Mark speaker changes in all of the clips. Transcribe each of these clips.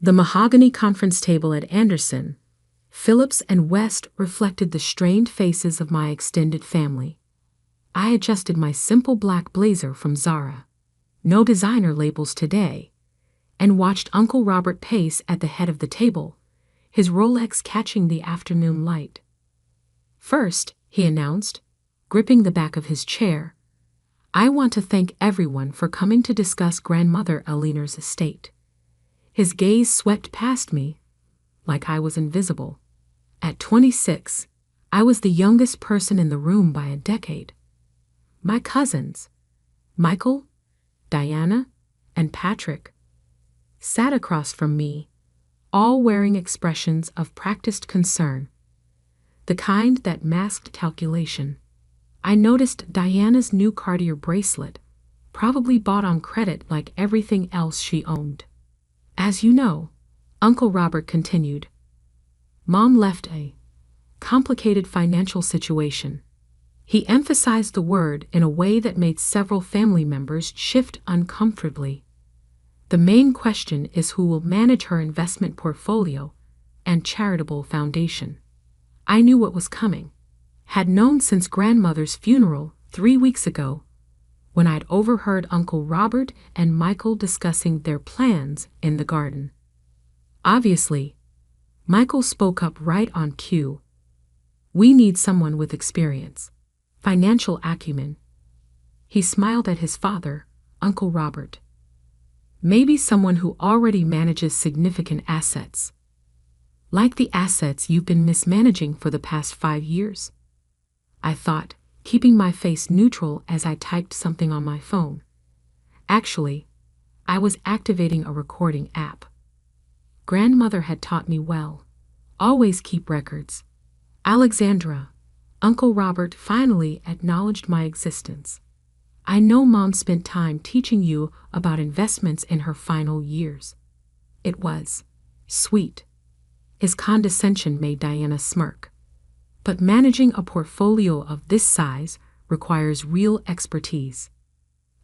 Speaker 1: The mahogany conference table at Anderson, Phillips and West reflected the strained faces of my extended family. I adjusted my simple black blazer from Zara, no designer labels today, and watched Uncle Robert pace at the head of the table, his Rolex catching the afternoon light. "First," he announced, gripping the back of his chair, "I want to thank everyone for coming to discuss Grandmother Eleanor's estate." His gaze swept past me, like I was invisible. At 26, I was the youngest person in the room by a decade. My cousins, Michael, Diana, and Patrick, sat across from me, all wearing expressions of practiced concern, the kind that masked calculation. I noticed Diana's new Cartier bracelet, probably bought on credit like everything else she owned. "As you know," Uncle Robert continued, "Mom left a complicated financial situation." He emphasized the word in a way that made several family members shift uncomfortably. "The main question is who will manage her investment portfolio and charitable foundation." I knew what was coming, had known since Grandmother's funeral 3 weeks ago, when I'd overheard Uncle Robert and Michael discussing their plans in the garden. Obviously, Michael spoke up right on cue. "We need someone with experience, financial acumen." He smiled at his father, Uncle Robert. "Maybe someone who already manages significant assets. Like the assets you've been mismanaging for the past 5 years." I thought, keeping my face neutral as I typed something on my phone. Actually, I was activating a recording app. Grandmother had taught me well. Always keep records. "Alexandra," Uncle Robert finally acknowledged my existence. "I know Mom spent time teaching you about investments in her final years." It was sweet. His condescension made Diana smirk. But managing a portfolio of this size requires real expertise.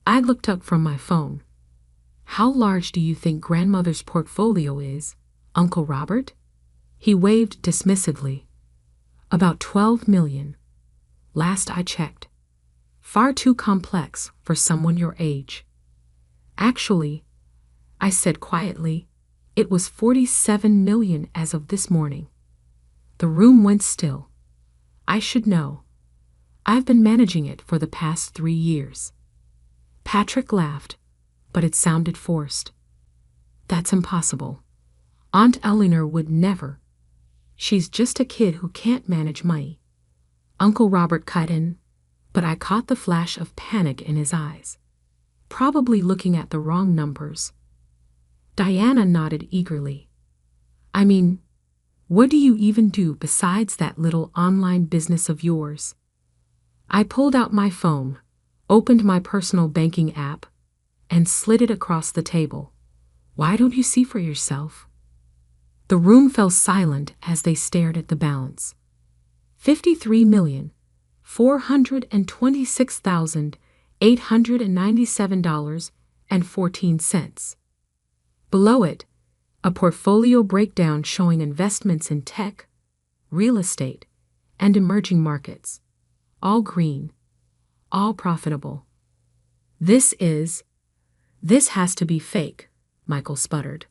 Speaker 1: I looked up from my phone. "How large do you think Grandmother's portfolio is, Uncle Robert?" He waved dismissively. "About 12 million. Last I checked. Far too complex for someone your age." "Actually," I said quietly, "it was 47 million as of this morning." The room went still. I should know. I've been managing it for the past 3 years. Patrick laughed, but it sounded forced. "That's impossible. Aunt Eleanor would never. She's just a kid who can't manage money." Uncle Robert cut in, but I caught the flash of panic in his eyes. Probably looking at the wrong numbers. Diana nodded eagerly. "I mean, what do you even do besides that little online business of yours?" I pulled out my phone, opened my personal banking app, and slid it across the table. "Why don't you see for yourself?" The room fell silent as they stared at the balance. $53,426,897.14. Below it, a portfolio breakdown showing investments in tech, real estate, and emerging markets. All green, all profitable. This has to be fake," Michael sputtered.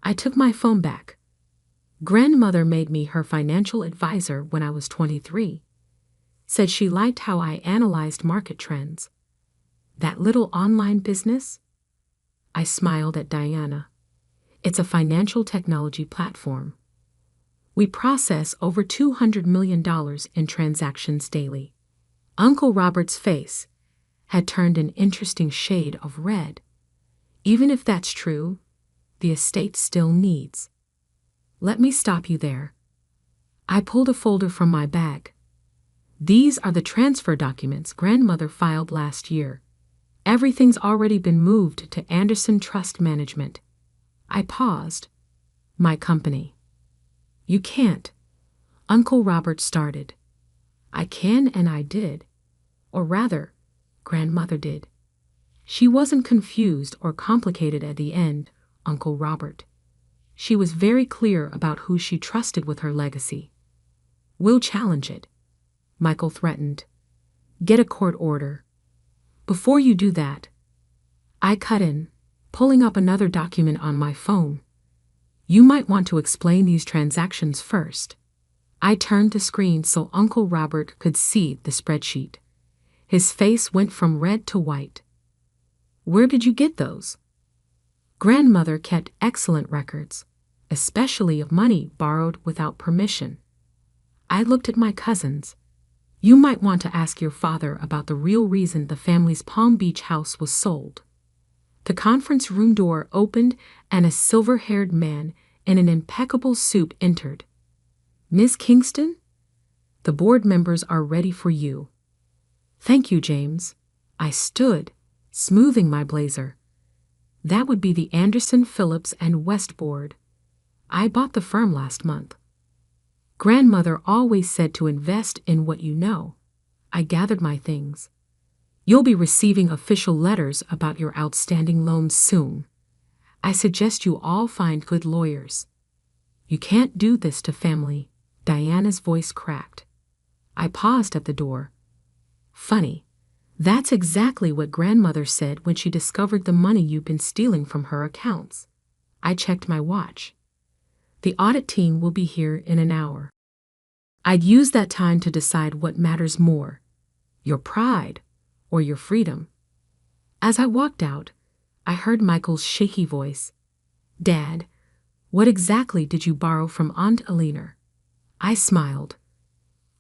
Speaker 1: I took my phone back. Grandmother made me her financial advisor when I was 23. Said she liked how I analyzed market trends. "That little online business?" I smiled at Diana. "It's a financial technology platform. We process over $200 million in transactions daily." Uncle Robert's face had turned an interesting shade of red. "Even if that's true, the estate still needs." "Let me stop you there." I pulled a folder from my bag. "These are the transfer documents Grandmother filed last year. Everything's already been moved to Anderson Trust Management." I paused. "My company." "You can't," Uncle Robert started. "I can and I did. Or rather, Grandmother did. She wasn't confused or complicated at the end, Uncle Robert. She was very clear about who she trusted with her legacy. "We'll challenge it," Michael threatened. "Get a court order." "Before you do that," I cut in, pulling up another document on my phone. "You might want to explain these transactions first." I turned the screen so Uncle Robert could see the spreadsheet. His face went from red to white. "Where did you get those?" "Grandmother kept excellent records, especially of money borrowed without permission." I looked at my cousins. "You might want to ask your father about the real reason the family's Palm Beach house was sold." The conference room door opened and a silver-haired man in an impeccable suit entered. "Miss Kingston, the board members are ready for you." "Thank you, James." I stood, smoothing my blazer. "That would be the Anderson, Phillips, and West board. I bought the firm last month." "Grandmother always said to invest in what you know." I gathered my things. "You'll be receiving official letters about your outstanding loans soon. I suggest you all find good lawyers." "You can't do this to family." Diana's voice cracked. I paused at the door. "Funny. That's exactly what Grandmother said when she discovered the money you've been stealing from her accounts." I checked my watch. "The audit team will be here in an hour." I'd use that time to decide what matters more, your pride or your freedom. As I walked out, I heard Michael's shaky voice. "Dad, what exactly did you borrow from Aunt Alina?" I smiled.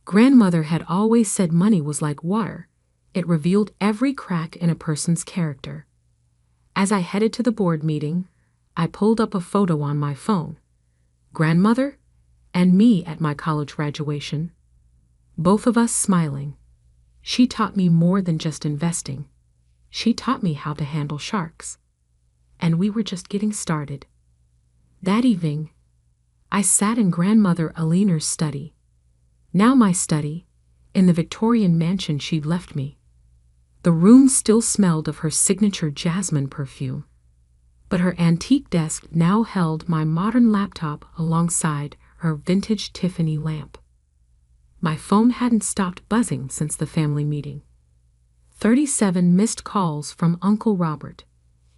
Speaker 1: Grandmother had always said money was like water. It revealed every crack in a person's character. As I headed to the board meeting, I pulled up a photo on my phone. Grandmother and me at my college graduation. Both of us smiling. She taught me more than just investing. She taught me how to handle sharks. And we were just getting started. That evening, I sat in Grandmother Alina's study. Now my study, in the Victorian mansion she'd left me. The room still smelled of her signature jasmine perfume, but her antique desk now held my modern laptop alongside her vintage Tiffany lamp. My phone hadn't stopped buzzing since the family meeting. 37 missed calls from Uncle Robert,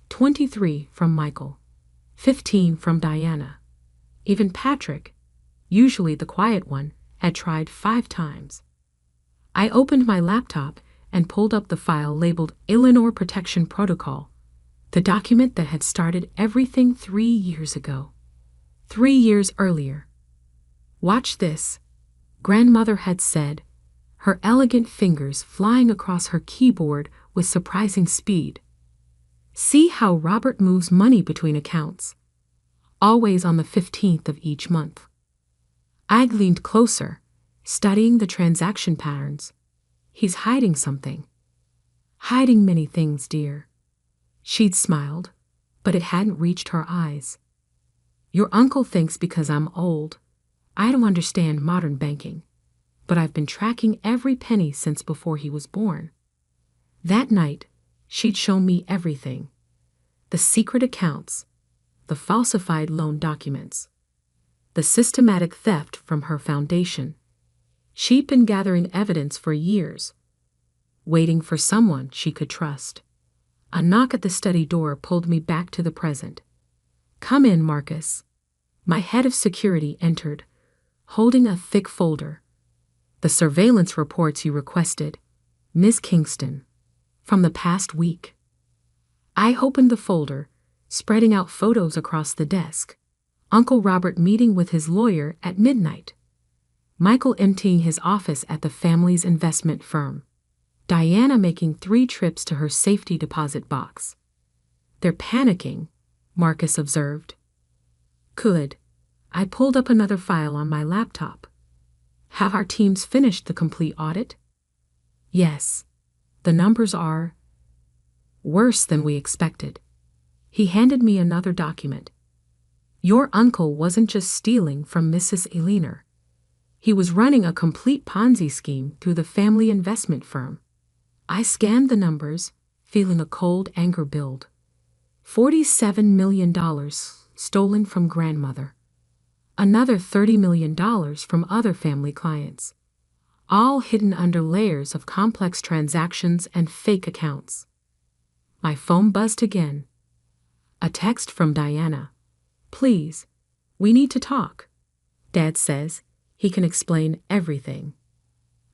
Speaker 1: 23 from Michael, 15 from Diana. Even Patrick, usually the quiet one, had tried 5 times. I opened my laptop and pulled up the file labeled Illinois Protection Protocol, the document that had started everything 3 years ago. 3 years earlier. "Watch this," Grandmother had said, her elegant fingers flying across her keyboard with surprising speed. "See how Robert moves money between accounts. Always on the 15th of each month." I leaned closer, studying the transaction patterns. "He's hiding something." "Hiding many things, dear." She'd smiled, but it hadn't reached her eyes. "Your uncle thinks because I'm old, I don't understand modern banking, but I've been tracking every penny since before he was born." That night, she'd shown me everything. The secret accounts, the falsified loan documents, the systematic theft from her foundation. She'd been gathering evidence for years, waiting for someone she could trust. A knock at the study door pulled me back to the present. "Come in, Marcus." My head of security entered, holding a thick folder. "The surveillance reports you requested, Miss Kingston, from the past week." I opened the folder, spreading out photos across the desk. Uncle Robert meeting with his lawyer at midnight. Michael emptying his office at the family's investment firm. Diana making 3 trips to her safety deposit box. "They're panicking," Marcus observed. "Good." I pulled up another file on my laptop. "Have our teams finished the complete audit?" "Yes. The numbers are worse than we expected." He handed me another document. "Your uncle wasn't just stealing from Mrs. Alina. He was running a complete Ponzi scheme through the family investment firm." I scanned the numbers, feeling a cold anger build. $47 million, stolen from grandmother. Another $30 million from other family clients. All hidden under layers of complex transactions and fake accounts. My phone buzzed again. A text from Diana. "Please, we need to talk. Dad says he can explain everything."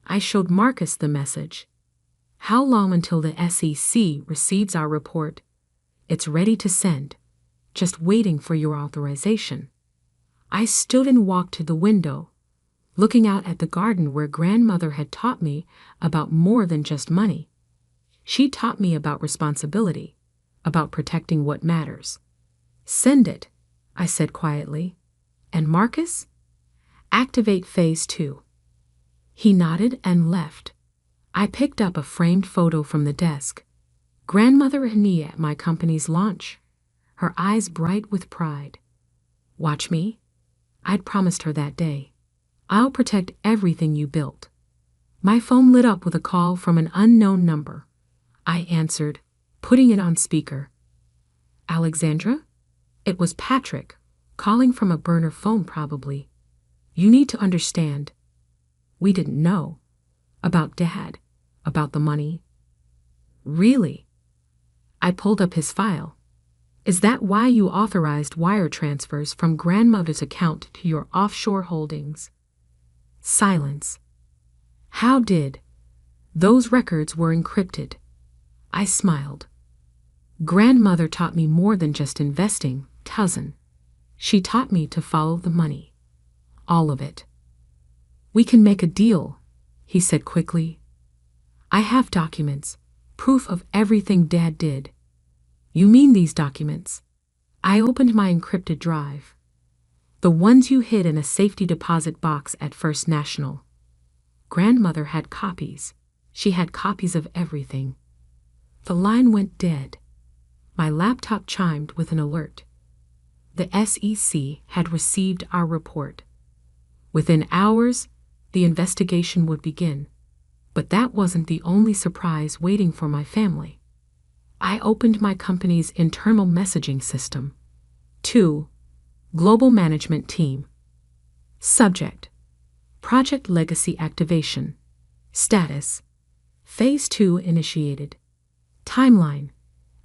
Speaker 1: I showed Marcus the message. "How long until the SEC receives our report?" "It's ready to send. Just waiting for your authorization." I stood and walked to the window, looking out at the garden where grandmother had taught me about more than just money. She taught me about responsibility, about protecting what matters. "Send it," I said quietly. "And Marcus? Activate phase 2. He nodded and left. I picked up a framed photo from the desk. Grandmother and me at my company's launch, her eyes bright with pride. "Watch me," I'd promised her that day. "I'll protect everything you built." My phone lit up with a call from an unknown number. I answered, putting it on speaker. "Alexandra?" It was Patrick, calling from a burner phone probably. "You need to understand." We didn't know. About Dad, about the money. "Really?" I pulled up his file. "Is that why you authorized wire transfers from grandmother's account to your offshore holdings?" Silence. "How did?" "Those records were encrypted." I smiled. Grandmother taught me more than just investing, cousin. She taught me to follow the money. All of it. "We can make a deal," he said quickly. "I have documents, proof of everything Dad did." "You mean these documents?" I opened my encrypted drive. "The ones you hid in a safety deposit box at First National." Grandmother had copies. She had copies of everything. The line went dead. My laptop chimed with an alert. The SEC had received our report. Within hours, the investigation would begin. But that wasn't the only surprise waiting for my family. I opened my company's internal messaging system. 2. Global Management Team. Subject: Project Legacy Activation. Status: Phase 2 initiated. Timeline: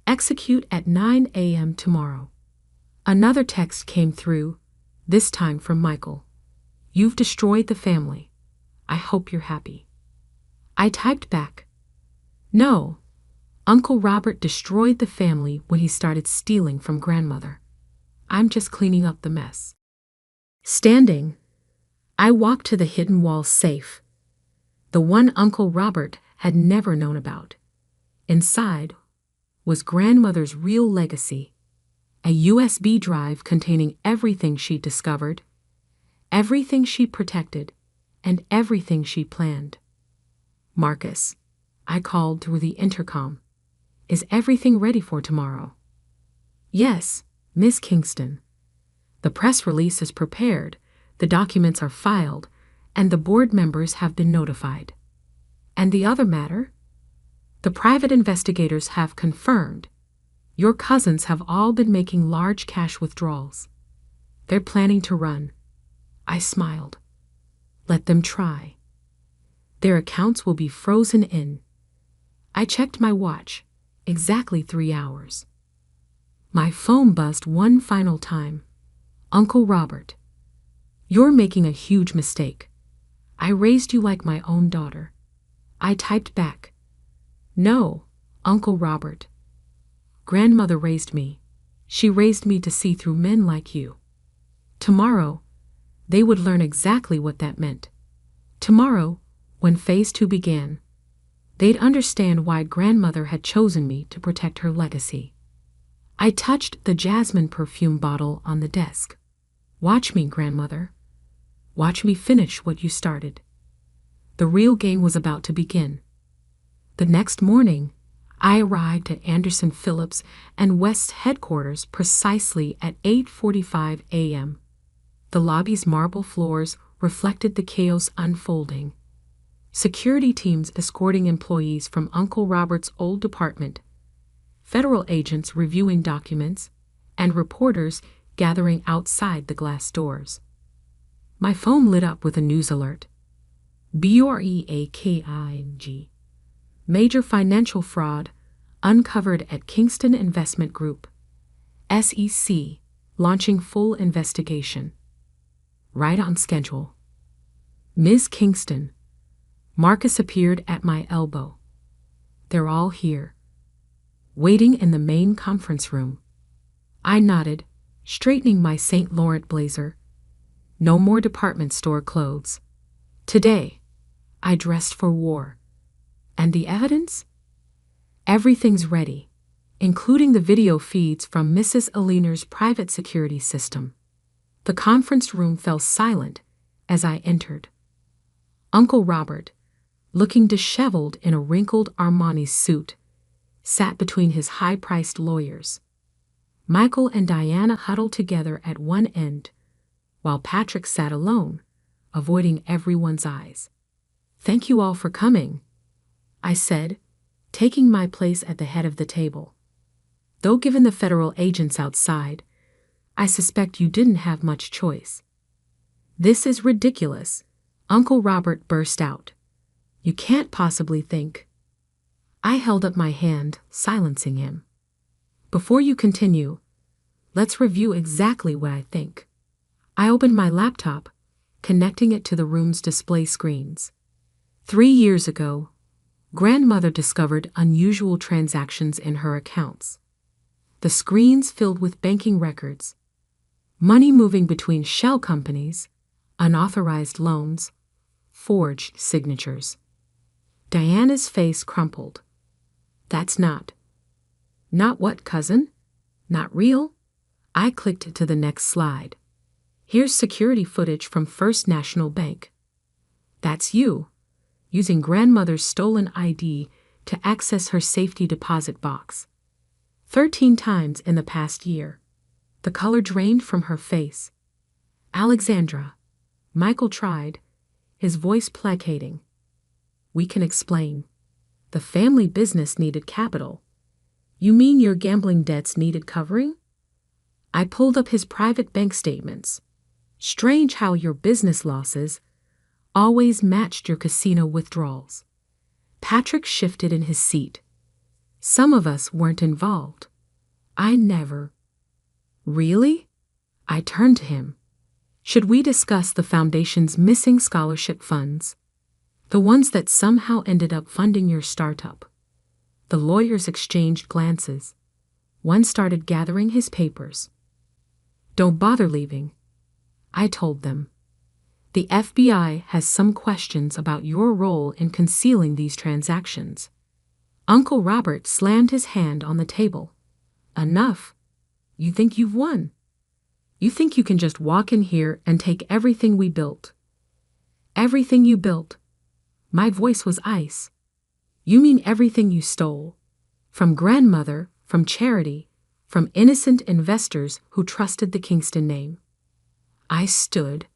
Speaker 1: Execute at 9 a.m. tomorrow. Another text came through, this time from Michael. "You've destroyed the family. I hope you're happy." I typed back, "No, Uncle Robert destroyed the family when he started stealing from grandmother. I'm just cleaning up the mess." Standing, I walked to the hidden wall safe, the one Uncle Robert had never known about. Inside was grandmother's real legacy, a USB drive containing everything she discovered, everything she protected, and everything she planned. "Marcus," I called through the intercom, "is everything ready for tomorrow?" "Yes, Miss Kingston. The press release is prepared, the documents are filed, and the board members have been notified." "And the other matter?" "The private investigators have confirmed. Your cousins have all been making large cash withdrawals. They're planning to run." I smiled. "Let them try. Their accounts will be frozen in." I checked my watch. Exactly 3 hours. My phone buzzed one final time. "Uncle Robert, you're making a huge mistake. I raised you like my own daughter." I typed back, "No, Uncle Robert. Grandmother raised me. She raised me to see through men like you." Tomorrow, they would learn exactly what that meant. Tomorrow, when phase 2 began, they'd understand why grandmother had chosen me to protect her legacy. I touched the jasmine perfume bottle on the desk. "Watch me, grandmother. Watch me finish what you started." The real game was about to begin. The next morning, I arrived at Anderson Phillips and West's headquarters precisely at 8:45 a.m. The lobby's marble floors reflected the chaos unfolding. Security teams escorting employees from Uncle Robert's old department, federal agents reviewing documents, and reporters gathering outside the glass doors. My phone lit up with a news alert. BREAKING. Major financial fraud uncovered at Kingston Investment Group. SEC launching full investigation. Right on schedule. Ms. Kingston. Marcus appeared at my elbow. They're all here, waiting in the main conference room. I nodded, straightening my St. Laurent blazer. No more department store clothes. Today, I dressed for war. And the evidence? Everything's ready, including the video feeds from Mrs. Aliner's private security system. The conference room fell silent as I entered. Uncle Robert, looking disheveled in a wrinkled Armani suit, sat between his high-priced lawyers. Michael and Diana huddled together at one end, while Patrick sat alone, avoiding everyone's eyes. "Thank you all for coming," I said, taking my place at the head of the table. "Though given the federal agents outside, I suspect you didn't have much choice." "This is ridiculous," Uncle Robert burst out. "You can't possibly think." I held up my hand, silencing him. "Before you continue, let's review exactly what I think." I opened my laptop, connecting it to the room's display screens. 3 years ago, Grandmother discovered unusual transactions in her accounts. The screens filled with banking records, money moving between shell companies, unauthorized loans, forged signatures. Diana's face crumpled. "That's not." "Not what, cousin? Not real?" I clicked to the next slide. "Here's security footage from First National Bank." "That's you, using Grandmother's stolen ID to access her safety deposit box. 13 times in the past year." The color drained from her face. "Alexandra," Michael tried, his voice placating. "We can explain. The family business needed capital." "You mean your gambling debts needed covering?" I pulled up his private bank statements. "Strange how your business losses always matched your casino withdrawals." Patrick shifted in his seat. "Some of us weren't involved." "I never." "Really?" I turned to him. "Should we discuss the foundation's missing scholarship funds? The ones that somehow ended up funding your startup?" The lawyers exchanged glances. One started gathering his papers. "Don't bother leaving," I told them. "The FBI has some questions about your role in concealing these transactions." Uncle Robert slammed his hand on the table. "Enough. You think you've won? You think you can just walk in here and take everything we built?" "Everything you built?" My voice was ice. "You mean everything you stole? From Grandmother, from charity, from innocent investors who trusted the Kingston name?" I stood,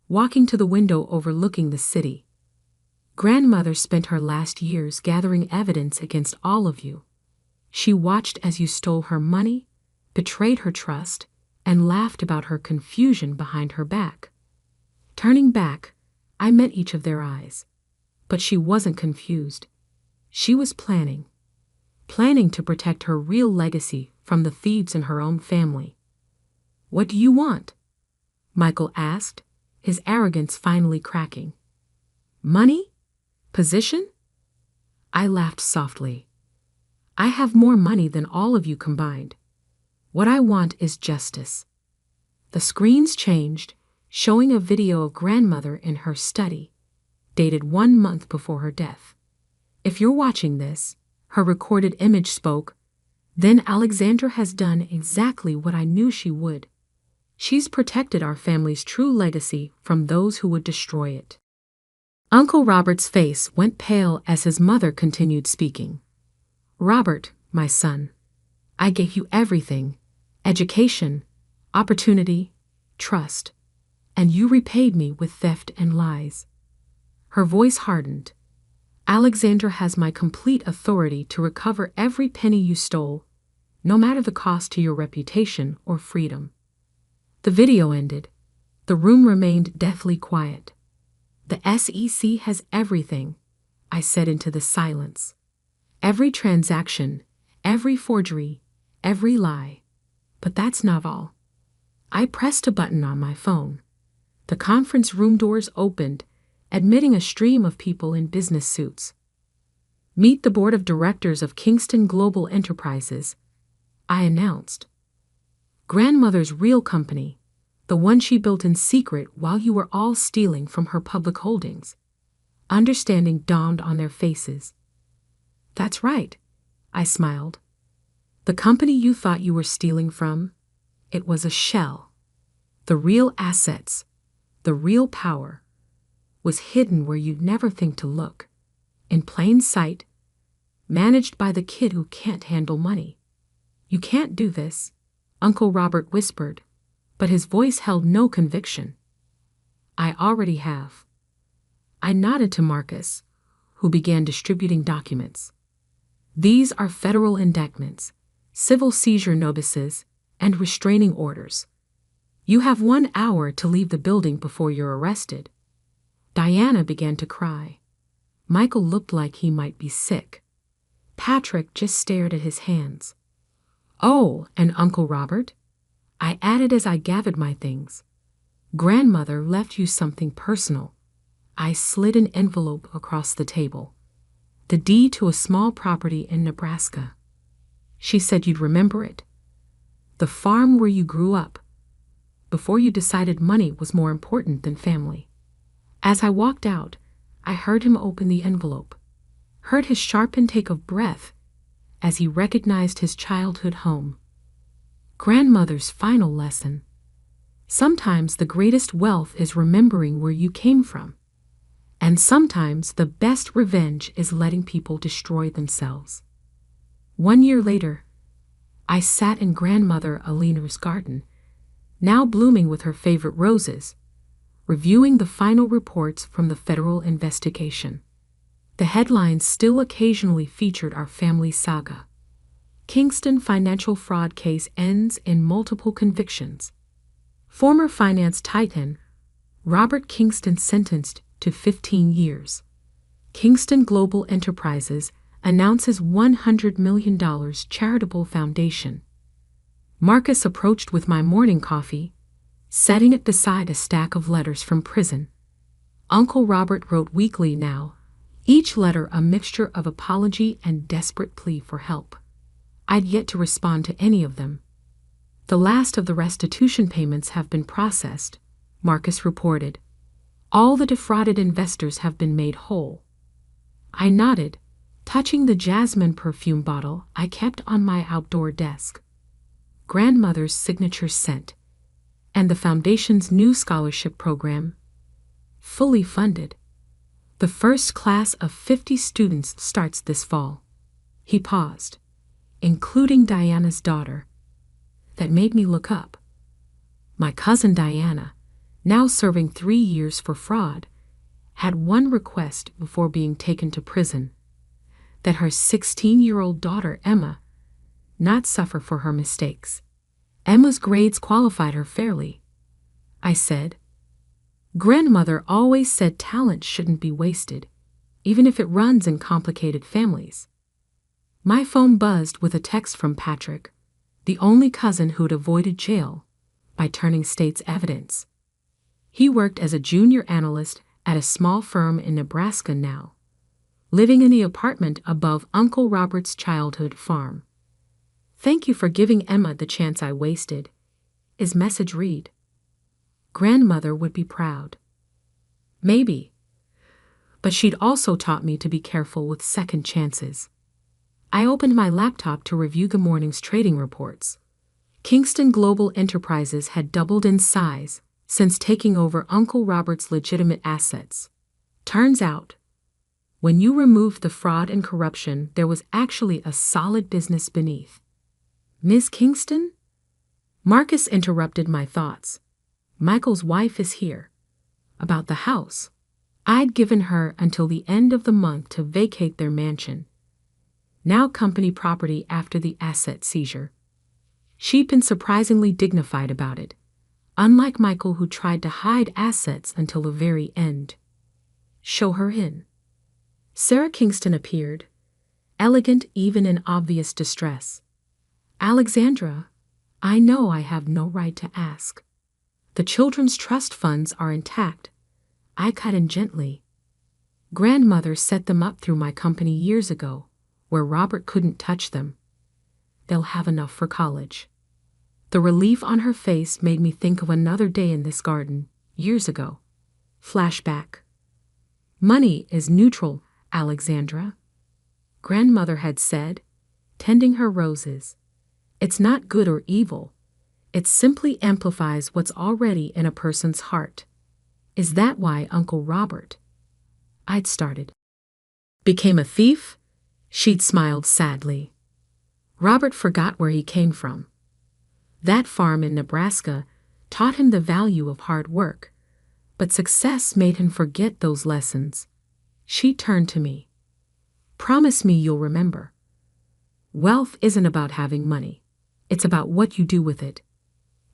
Speaker 1: walking to the window overlooking the city. "Grandmother spent her last years gathering evidence against all of you. She watched as you stole her money, betrayed her trust, and laughed about her confusion behind her back." Turning back, I met each of their eyes. But she wasn't confused. She was planning to protect her real legacy from the thieves in her own family. "What do you want?" Michael asked, his arrogance finally cracking. "Money? Position?" I laughed softly. "I have more money than all of you combined. What I want is justice." The screens changed, showing a video of Grandmother in her study, dated 1 month before her death. "If you're watching this," her recorded image spoke, "then Alexandra has done exactly what I knew she would. She's protected our family's true legacy from those who would destroy it." Uncle Robert's face went pale as his mother continued speaking. "Robert, my son, I gave you everything: education, opportunity, trust, and you repaid me with theft and lies." Her voice hardened. "Alexandra has my complete authority to recover every penny you stole, no matter the cost to your reputation or freedom." The video ended. The room remained deathly quiet. The SEC has everything, I said into the silence. Every transaction, every forgery, every lie. But that's not all. I pressed a button on my phone. The conference room doors opened, admitting a stream of people in business suits. Meet the board of directors of Kingston Global Enterprises, I announced. Grandmother's real company, the one she built in secret while you were all stealing from her public holdings. Understanding dawned on their faces. That's right, I smiled. The company you thought you were stealing from, it was a shell. The real assets, the real power, was hidden where you'd never think to look, in plain sight, managed by the kid who can't handle money. You can't do this, Uncle Robert whispered, but his voice held no conviction. I already have. I nodded to Marcus, who began distributing documents. These are federal indictments, civil seizure notices, and restraining orders. You have 1 hour to leave the building before you're arrested. Diana began to cry. Michael looked like he might be sick. Patrick just stared at his hands. Oh, and Uncle Robert? I added as I gathered my things. Grandmother left you something personal. I slid an envelope across the table. The deed to a small property in Nebraska. She said you'd remember it. The farm where you grew up, before you decided money was more important than family. As I walked out, I heard him open the envelope, heard his sharp intake of breath as he recognized his childhood home. Grandmother's final lesson. Sometimes the greatest wealth is remembering where you came from. And sometimes the best revenge is letting people destroy themselves. 1 year later, I sat in Grandmother Alina's garden, now blooming with her favorite roses, reviewing the final reports from the federal investigation. The headlines still occasionally featured our family saga. Kingston financial fraud case ends in multiple convictions. Former finance titan Robert Kingston sentenced to 15 years. Kingston Global Enterprises announces $100 million charitable foundation. Marcus approached with my morning coffee, setting it beside a stack of letters from prison. Uncle Robert wrote weekly now, each letter a mixture of apology and desperate plea for help. I'd yet to respond to any of them. The last of the restitution payments have been processed, Marcus reported. All the defrauded investors have been made whole. I nodded, touching the jasmine perfume bottle I kept on my outdoor desk. Grandmother's signature scent, and the foundation's new scholarship program, fully funded. The first class of 50 students starts this fall. He paused, including Diana's daughter. That made me look up. My cousin Diana, now serving 3 years for fraud, had one request before being taken to prison: that her 16-year-old daughter Emma not suffer for her mistakes. Emma's grades qualified her fairly, I said. Grandmother always said talent shouldn't be wasted, even if it runs in complicated families. My phone buzzed with a text from Patrick, the only cousin who'd avoided jail by turning state's evidence. He worked as a junior analyst at a small firm in Nebraska now, living in the apartment above Uncle Robert's childhood farm. Thank you for giving Emma the chance I wasted. His message read. Grandmother would be proud. Maybe. But she'd also taught me to be careful with second chances. I opened my laptop to review the morning's trading reports. Kingston Global Enterprises had doubled in size since taking over Uncle Robert's legitimate assets. Turns out, when you removed the fraud and corruption, there was actually a solid business beneath. Miss Kingston? Marcus interrupted my thoughts. Michael's wife is here. About the house. I'd given her until the end of the month to vacate their mansion, now company property after the asset seizure. She'd been surprisingly dignified about it, Unlike Michael, who tried to hide assets until the very end. Show her in. Sarah Kingston appeared, elegant even in obvious distress. Alexandra, I know I have no right to ask. The children's trust funds are intact. I cut in gently. Grandmother set them up through my company years ago, where Robert couldn't touch them. They'll have enough for college. The relief on her face made me think of another day in this garden, years ago. Flashback. Money is neutral, Alexandra. Grandmother had said, tending her roses. It's not good or evil. It simply amplifies what's already in a person's heart. Is that why Uncle Robert, I'd started, became a thief? She'd smiled sadly. Robert forgot where he came from. That farm in Nebraska taught him the value of hard work, but success made him forget those lessons. She turned to me. Promise me you'll remember. Wealth isn't about having money. It's about what you do with it.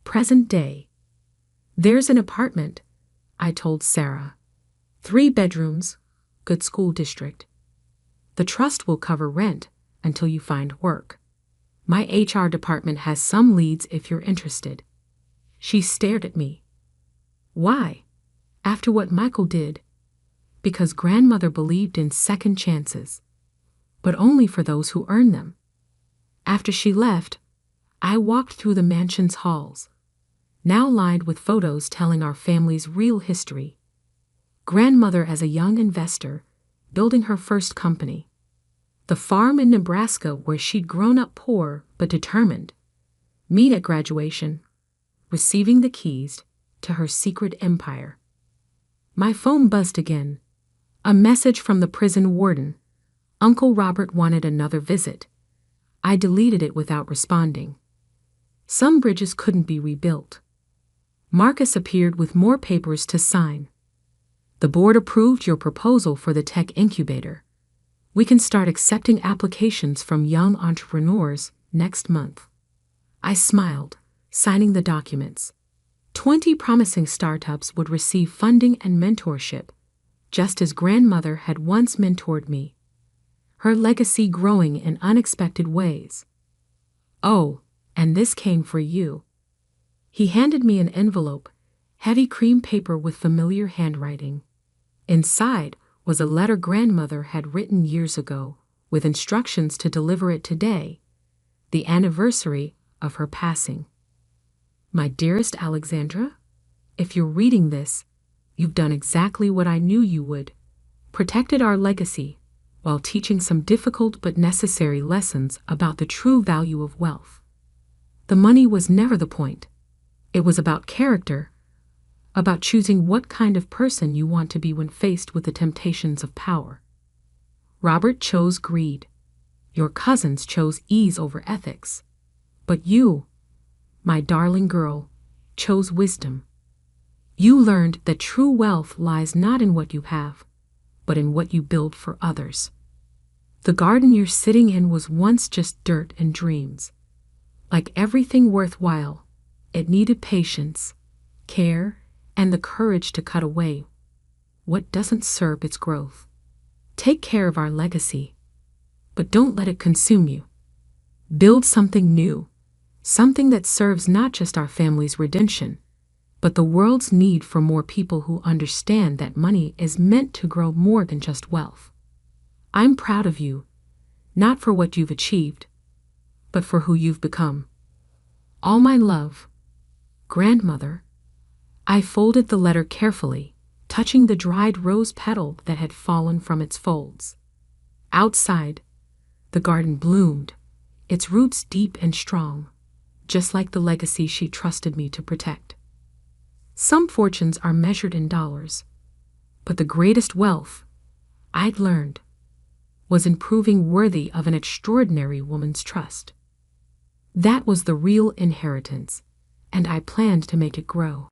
Speaker 1: Present day. There's an apartment, I told Sarah. 3 bedrooms, good school district. The trust will cover rent until you find work. My HR department has some leads if you're interested. She stared at me. Why? After what Michael did. Because grandmother believed in second chances, but only for those who earn them. After she left, I walked through the mansion's halls, now lined with photos telling our family's real history. Grandmother as a young investor, building her first company. The farm in Nebraska where she'd grown up poor but determined. Me at graduation, receiving the keys to her secret empire. My phone buzzed again. A message from the prison warden. Uncle Robert wanted another visit. I deleted it without responding. Some bridges couldn't be rebuilt. Marcus appeared with more papers to sign. The board approved your proposal for the tech incubator. We can start accepting applications from young entrepreneurs next month. I smiled, signing the documents. 20 promising startups would receive funding and mentorship, just as grandmother had once mentored me. Her legacy growing in unexpected ways. Oh, and this came for you. He handed me an envelope, heavy cream paper with familiar handwriting. Inside was a letter grandmother had written years ago, with instructions to deliver it today, the anniversary of her passing. My dearest Alexandra, if you're reading this, you've done exactly what I knew you would. Protected our legacy, while teaching some difficult but necessary lessons about the true value of wealth. The money was never the point. It was about character, about choosing what kind of person you want to be when faced with the temptations of power. Robert chose greed. Your cousins chose ease over ethics. But you, my darling girl, chose wisdom. You learned that true wealth lies not in what you have, but in what you build for others. The garden you're sitting in was once just dirt and dreams. Like everything worthwhile, it needed patience, care, and the courage to cut away what doesn't serve its growth. Take care of our legacy, but don't let it consume you. Build something new, something that serves not just our family's redemption, but the world's need for more people who understand that money is meant to grow more than just wealth. I'm proud of you, not for what you've achieved, but for who you've become. All my love, Grandmother. I folded the letter carefully, touching the dried rose petal that had fallen from its folds. Outside, the garden bloomed, its roots deep and strong, just like the legacy she trusted me to protect. Some fortunes are measured in dollars, but the greatest wealth, I'd learned, was in proving worthy of an extraordinary woman's trust. That was the real inheritance, and I planned to make it grow.